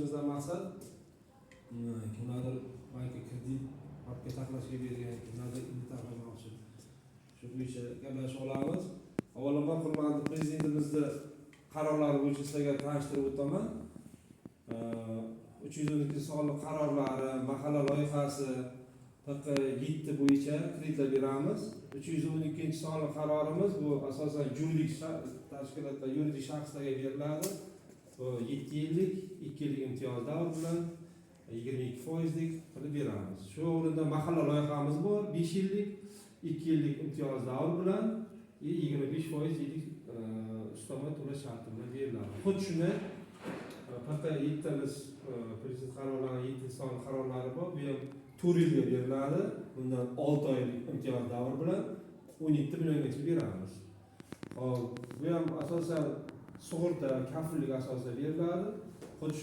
qilishimizdan maqsad kimlardir balki kredit olib taklashga bergan, kimlardir imtihon qilmoqchi. Shu bo'yicha gaplashib olamiz. Avvalambor hurmatli prezidentimizni qarorlari bo'yicha sizlarga tanishtirib o'taman. 312 sonli qarorlari, mahalla loyihasi PQ7 bo'yicha kreditlar beramiz. 312 sonli qarorimiz bu asosan yuridik tashkilotlar, yuridik shaxslarga beriladi. Bu 7 yillik, 2 yillik imtiyoz davr bilan 22%lik qilib beramiz. Shu o'rinda mahalla loyihamiz bor, 5 yillik, 2 yillik imtiyoz davr bilan 25% yillik ustama to'lash sharti bilan beriladi. Xuddi shunday PQ7'miz prezident qarorlarining 7 son qarorlari bor. Bu ham 4 yilga beriladi. Bundan 6 oylik imtiyoz davri bilan 17 milliongacha beramiz. Hop, bu ham asosan sug'urta, kafillik asosida beriladi. Xuddi